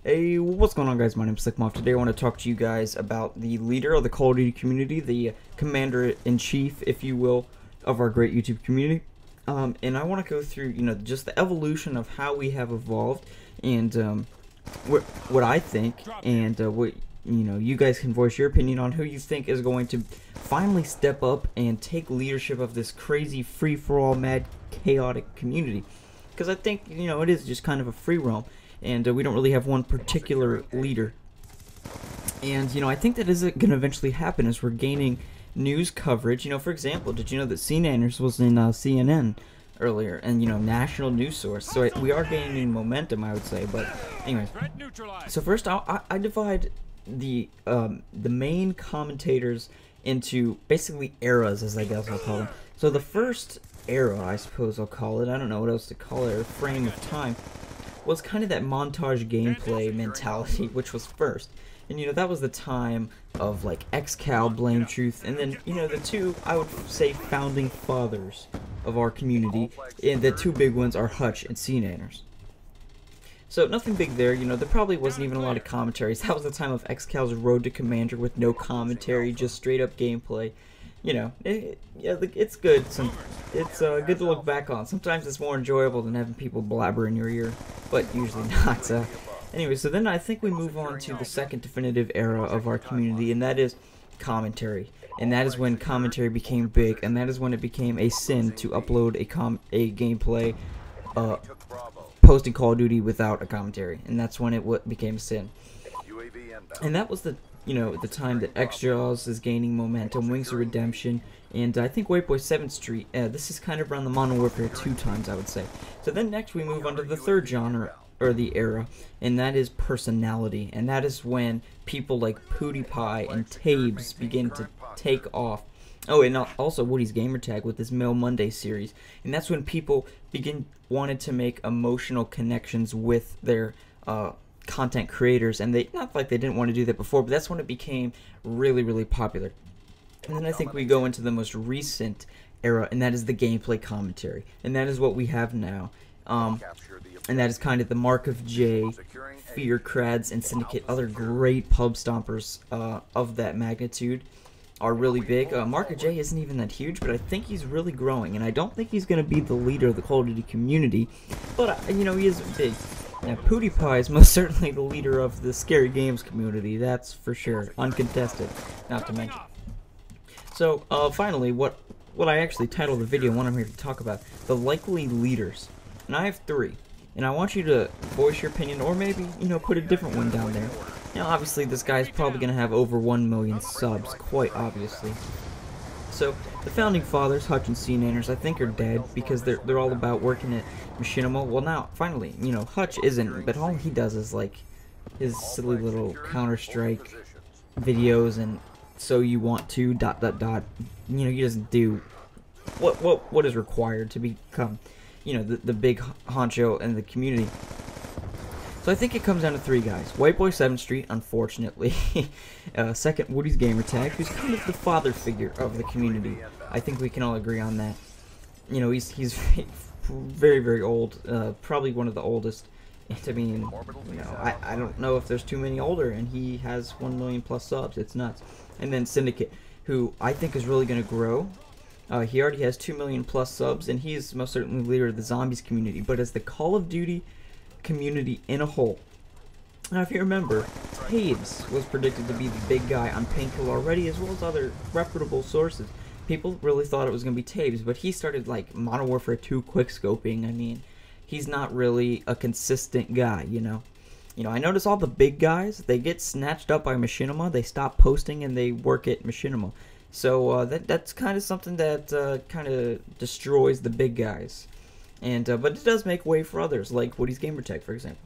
Hey, what's going on, guys? My name's Slcmof. Today I want to talk to you guys about the leader of the Call of Duty community, the commander-in-chief, if you will, of our great YouTube community. And I want to go through, just the evolution of how we have evolved, and what I think, and what you guys can voice your opinion on who you think is going to finally step up and take leadership of this crazy free-for-all, mad, chaotic community. Because I think it is just kind of a free roam. And we don't really have one particular leader. And, I think that is going to eventually happen as we're gaining news coverage. For example, did you know that CNanners was in CNN earlier? And, national news source. So we are gaining momentum, I would say. But, anyways. So first, I divide the main commentators into basically eras, as I guess I'll call them. So the first era, I suppose I'll call it. I don't know what else to call it, or frame of time. Was kind of that montage gameplay mentality, which was first. And that was the time of like XCal, Blame Truth, and then the two, I would say, founding fathers of our community. And the two big ones are Hutch and CNanners. So nothing big there, there probably wasn't even a lot of commentaries. That was the time of XCal's Road to Commander with no commentary, just straight up gameplay. It's good. It's good to look back on. Sometimes it's more enjoyable than having people blabber in your ear, but usually not. Anyway, so then I think we move on to the second definitive era of our community, and that is commentary. And that is when commentary became big, and that is when it became a sin to upload a gameplay posting Call of Duty without a commentary, and that's when it became a sin. And that was the the time that X-Jaws is gaining momentum, Wings of Redemption, and I think White Boy 7th Street. This is kind of around the Modern Warfare 2 times, I would say. So then next we move on to the third genre, or the era, and that is personality. And that is when people like PewDiePie and Tabes begin to take off. Oh, and also Woody's Gamertag with this Mail Monday series. And that's when people wanted to make emotional connections with their content creators, and they, not like they didn't want to do that before, but that's when it became really popular. And then I think we go into the most recent era, and that is the gameplay commentary, and that is what we have now. And that is kind of the Mark of J, Fear Crads, and Syndicate, other great pub stompers of that magnitude are really big. Mark of J isn't even that huge, but I think he's really growing, and I don't think he's going to be the leader of the Call of Duty community, but he is big. Now, PewDiePie is most certainly the leader of the Scary Games community, that's for sure, uncontested, not to mention. So, finally, what I actually titled the video, and what I'm here to talk about, the likely leaders. And I have three, and I want you to voice your opinion, or maybe, put a different one down there. Now, obviously, this guy's probably going to have over 1 million subs, quite obviously. So, the founding fathers, Hutch and CNanners, I think are dead, because they're all about working at Machinima. Well, now, finally, Hutch isn't, but all he does is, like, his silly little Counter-Strike videos, and so you want to, ... He doesn't do what is required to become, the big honcho in the community. So I think it comes down to three guys. White Boy 7th Street, unfortunately. Second, Woody's Gamertag, who's kind of the father figure of the community. I think we can all agree on that. He's very old. Probably one of the oldest. And I mean, I don't know if there's too many older, and he has 1 million plus subs. It's nuts. And then Syndicate, who I think is really going to grow. He already has 2 million plus subs, and he is most certainly the leader of the Zombies community. But as the Call of Duty community in a whole. Now, if you remember, Tabes was predicted to be the big guy on Painkiller already, as well as other reputable sources. People really thought it was going to be Tabes, but he started like Modern Warfare 2 quickscoping. I mean, he's not really a consistent guy, I notice all the big guys, they get snatched up by Machinima, they stop posting, and they work at Machinima. So that's kind of something that kind of destroys the big guys. And but it does make way for others, like Woody's Gamertag, for example.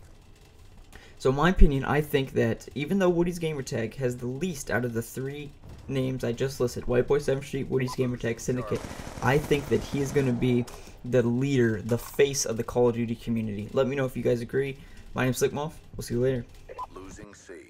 So in my opinion, I think that even though Woody's Gamertag has the least out of the three names I just listed, White Boy 7th Street, Woody's Gamertag, Syndicate, I think that he is going to be the leader, the face of the Call of Duty community. Let me know if you guys agree. My name's Slcmof. We'll see you later. Losing C.